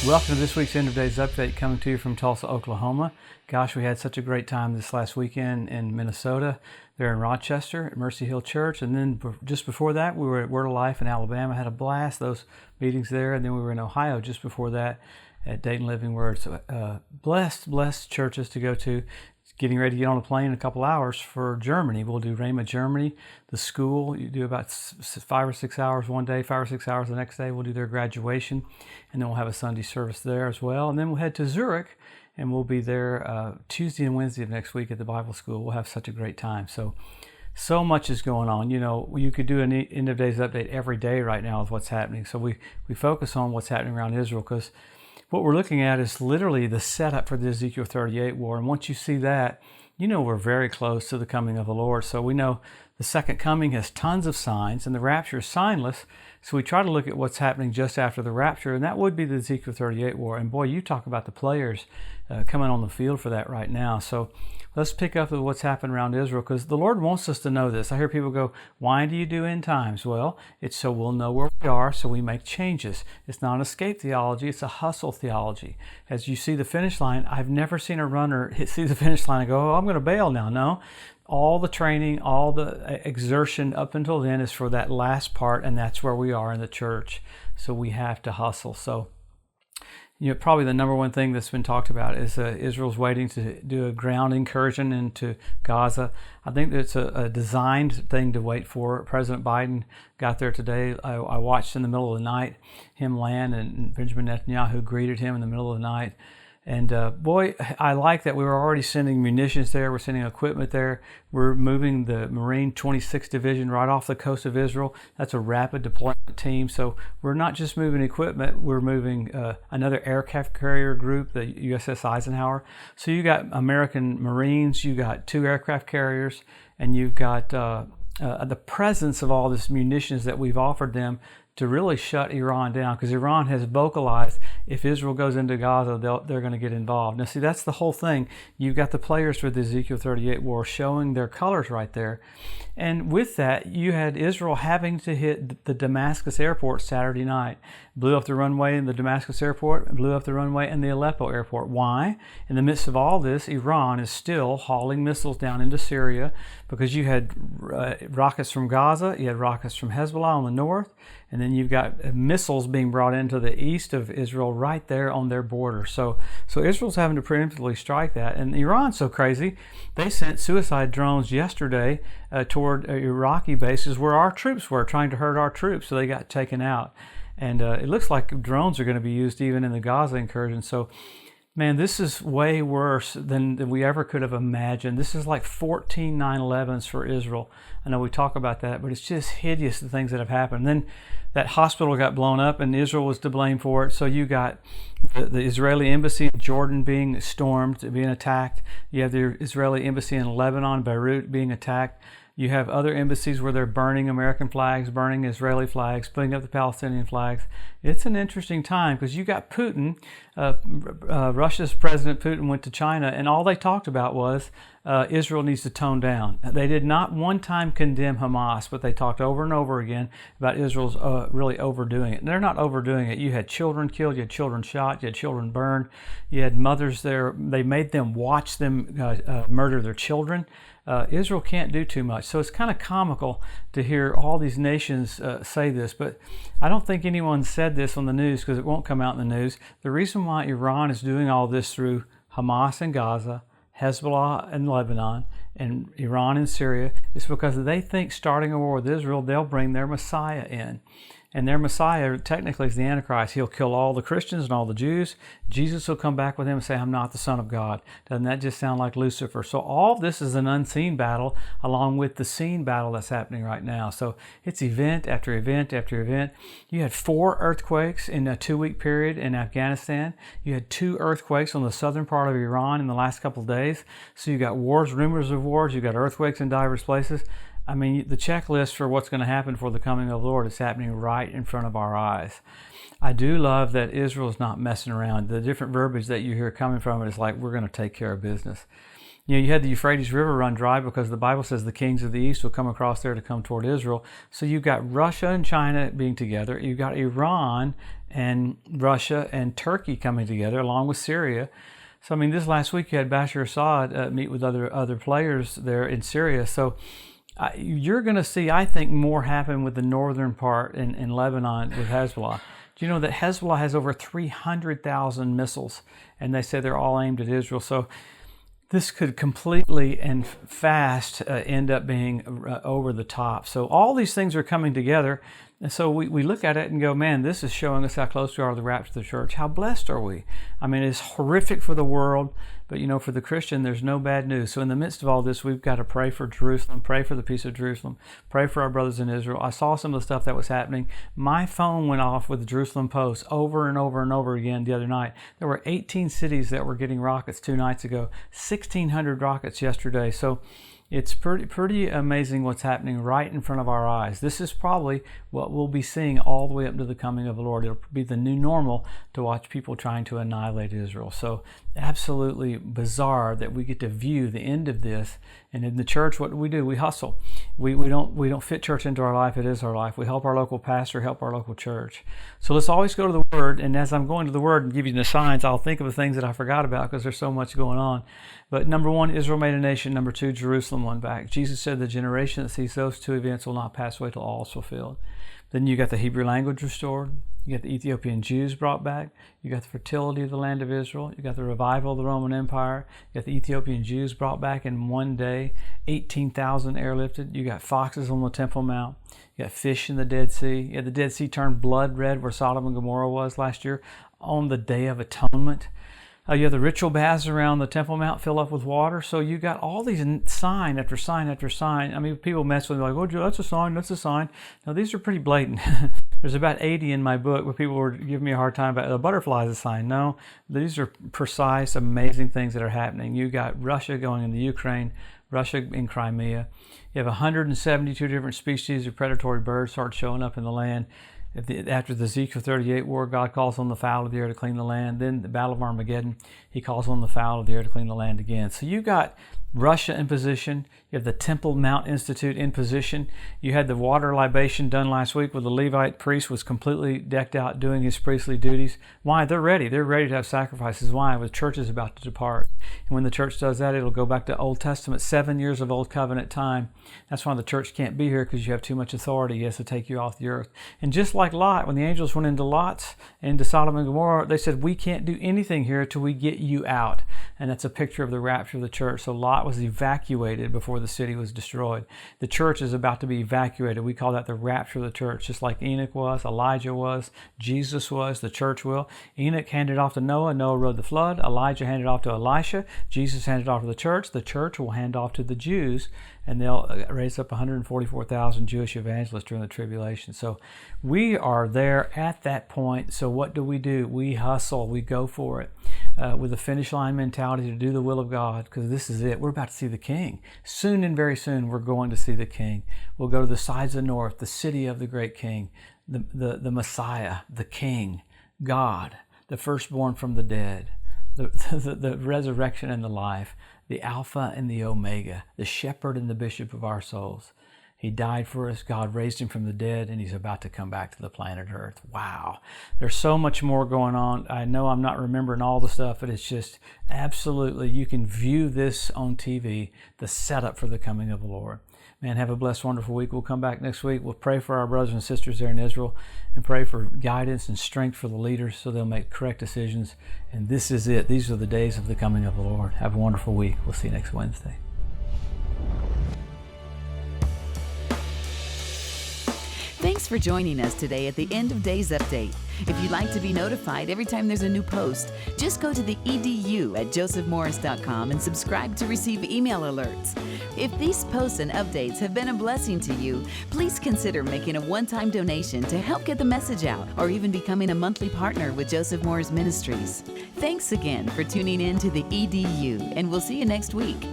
Welcome to this week's End of Days Update, coming to you from Tulsa, Oklahoma. Gosh, we had such a great time this last weekend in Minnesota. There in Rochester at Mercy Hill Church. And then just before that, we were at Word of Life in Alabama. Had a blast, those meetings there. And then we were in Ohio just before that at Dayton Living Word. So blessed churches to go to. Getting ready to get on a plane in a couple hours for Germany. We'll do Rhema, Germany, the school. You do about 5 or 6 hours one day, 5 or 6 hours the next day. We'll do their graduation, and then we'll have a Sunday service there as well. And then we'll head to Zurich, and we'll be there Tuesday and Wednesday of next week at the Bible school. We'll have such a great time. So much is going on. You know, you could do an End of Days update every day right now with what's happening. So we focus on what's happening around Israel, because what we're looking at is literally the setup for the Ezekiel 38 war. And once you see that, you know we're very close to the coming of the Lord. So we know the second coming has tons of signs, and the rapture is signless. So we try to look at what's happening just after the rapture, and that would be the Ezekiel 38 war. And boy, you talk about the players coming on the field for that right now. So let's pick up with what's happened around Israel, because the Lord wants us to know this. I hear people go, why do you do end times? Well, it's so we'll know where we are, so we make changes. It's not an escape theology, it's a hustle theology. As you see the finish line, I've never seen a runner see the finish line and go, oh, I'm going to bail now. No. All the training, all the exertion up until then is for that last part, and that's where we are in the church. So we have to hustle. So, you know, probably the number one thing that's been talked about is Israel's waiting to do a ground incursion into Gaza. I think it's a designed thing to wait for. President Biden got there today. I watched in the middle of the night him land, and Benjamin Netanyahu greeted him in the middle of the night. And boy, I like that we were already sending munitions there. We're sending equipment there. We're moving the Marine 26th Division right off the coast of Israel. That's a rapid deployment team. So we're not just moving equipment. We're moving another aircraft carrier group, the USS Eisenhower. So you got American Marines, you got 2 aircraft carriers, and you've got the presence of all this munitions that we've offered them to really shut Iran down, because Iran has vocalized if Israel goes into Gaza, they're going to get involved. Now, see, that's the whole thing. You've got the players for the Ezekiel 38 war showing their colors right there. And with that, you had Israel having to hit the Damascus airport Saturday night. Blew up the runway in the Damascus airport, blew up the runway in the Aleppo airport. Why? In the midst of all this, Iran is still hauling missiles down into Syria, because you had rockets from Gaza, you had rockets from Hezbollah on the north, and then you've got missiles being brought into the east of Israel right there on their border. So Israel's having to preemptively strike that. And Iran's so crazy, they sent suicide drones yesterday toward Iraqi bases where our troops were, trying to hurt our troops, so they got taken out. And it looks like drones are going to be used even in the Gaza incursion. So, man, this is way worse than we ever could have imagined. This is like 14 9/11s for Israel. I know we talk about that, but it's just hideous, the things that have happened. And then that hospital got blown up, and Israel was to blame for it. So you got the Israeli embassy in Jordan being stormed, being attacked. You have the Israeli embassy in Lebanon, Beirut, being attacked. You have other embassies where they're burning American flags, burning Israeli flags, putting up the Palestinian flags. It's an interesting time, because you got Putin, Russia's President Putin went to China, and all they talked about was Israel needs to tone down. They did not one time condemn Hamas, but they talked over and over again about Israel's really overdoing it. And they're not overdoing it. You had children killed, you had children shot, you had children burned, you had mothers there. They made them watch them murder their children. Israel can't do too much. So it's kind of comical to hear all these nations say this, but I don't think anyone said this on the news, because it won't come out in the news. The reason why Iran is doing all this through Hamas in Gaza, Hezbollah in Lebanon, and Iran in Syria is because they think starting a war with Israel, they'll bring their Messiah in. And their Messiah technically is the Antichrist. He'll kill all the Christians and all the Jews. Jesus will come back with him and say, I'm not the Son of God. Doesn't that just sound like Lucifer? So all of this is an unseen battle along with the seen battle that's happening right now. So it's event after event after event. You had 4 earthquakes in a 2-week period in Afghanistan. You had 2 earthquakes on the southern part of Iran in the last couple of days. So you got wars, rumors of wars. You got earthquakes in diverse places. I mean, the checklist for what's going to happen for the coming of the Lord is happening right in front of our eyes. I do love that Israel's not messing around. The different verbiage that you hear coming from it is like, we're going to take care of business. You had the Euphrates River run dry because the Bible says the kings of the east will come across there to come toward Israel. So you've got Russia and China being together. You've got Iran and Russia and Turkey coming together along with Syria. So, this last week you had Bashar Assad meet with other players there in Syria. So you're going to see, I think, more happen with the northern part in Lebanon with Hezbollah. Do you know that Hezbollah has over 300,000 missiles, and they say they're all aimed at Israel? So this could completely and fast end up being over the top. So all these things are coming together. And so we look at it and go, man, this is showing us how close we are to the rapture of the church. How blessed are we? It's horrific for the world, but for the Christian, there's no bad news. So in the midst of all this, we've got to pray for Jerusalem, pray for the peace of Jerusalem, pray for our brothers in Israel. I saw some of the stuff that was happening. My phone went off with the Jerusalem Post over and over and over again the other night. There were 18 cities that were getting rockets 2 nights ago, 1,600 rockets yesterday. So it's pretty amazing what's happening right in front of our eyes. This is probably what we'll be seeing all the way up to the coming of the Lord. It'll be the new normal to watch people trying to annihilate Israel. So absolutely bizarre that we get to view the end of this. And in the church, what do? We hustle. We don't fit church into our life. It is our life. We help our local pastor, help our local church. So let's always go to the Word. And as I'm going to the Word and give you the signs, I'll think of the things that I forgot about because there's so much going on. But number 1, Israel made a nation. Number 2, Jerusalem won back. Jesus said the generation that sees those 2 events will not pass away till all is fulfilled. Then you got the Hebrew language restored. You got the Ethiopian Jews brought back. You got the fertility of the land of Israel. You got the revival of the Roman Empire. You got the Ethiopian Jews brought back in one day. 18,000 airlifted. You got foxes on the Temple Mount. You got fish in the Dead Sea. You had the Dead Sea turned blood red where Sodom and Gomorrah was last year on the Day of Atonement. You have the ritual baths around the Temple Mount fill up with water. So you got all these sign after sign after sign. People mess with me like, oh, Joe, that's a sign, that's a sign. No, these are pretty blatant. There's about 80 in my book where people were giving me a hard time about the butterfly is a sign. No, these are precise, amazing things that are happening. You got Russia going into Ukraine, Russia in Crimea. You have 172 different species of predatory birds start showing up in the land. After the Ezekiel 38 war, God calls on the fowl of the air to clean the land. Then the Battle of Armageddon, he calls on the fowl of the air to clean the land again. So you got Russia in position. You have the Temple Mount Institute in position. You had the water libation done last week where the Levite priest was completely decked out doing his priestly duties. Why? They're ready. They're ready to have sacrifices. Why? The church is about to depart. And when the church does that, it'll go back to Old Testament, 7 years of Old Covenant time. That's why the church can't be here, because you have too much authority. He has to take you off the earth. And just like Lot, when the angels went into Sodom and Gomorrah, they said, we can't do anything here till we get you out. And that's a picture of the rapture of the church. So Lot was evacuated before the city was destroyed. The church is about to be evacuated. We call that the rapture of the church, just like Enoch was, Elijah was, Jesus was, the church will. Enoch handed off to Noah. Noah rode the flood. Elijah handed off to Elisha. Jesus handed off to the church. The church will hand off to the Jews, and they'll raise up 144,000 Jewish evangelists during the tribulation. So we are there at that point. So what do? We hustle. We go for it with a finish line mentality to do the will of God, because this is it. We're about to see the King. Soon and very soon we're going to see the King. We'll go to the sides of the north, the city of the great King, the Messiah, the King, God, the firstborn from the dead, the resurrection and the life, the Alpha and the Omega, the shepherd and the bishop of our souls. He died for us. God raised him from the dead, and he's about to come back to the planet Earth. Wow. There's so much more going on. I know I'm not remembering all the stuff, but it's just absolutely, you can view this on TV, the setup for the coming of the Lord. Man, have a blessed, wonderful week. We'll come back next week. We'll pray for our brothers and sisters there in Israel and pray for guidance and strength for the leaders so they'll make correct decisions. And this is it. These are the days of the coming of the Lord. Have a wonderful week. We'll see you next Wednesday. Thanks for joining us today at the End of Days Update. If you'd like to be notified every time there's a new post, just go to the EDU at josephmorris.com and subscribe to receive email alerts. If these posts and updates have been a blessing to you, please consider making a one-time donation to help get the message out, or even becoming a monthly partner with Joseph Morris Ministries. Thanks again for tuning in to the EDU, and we'll see you next week.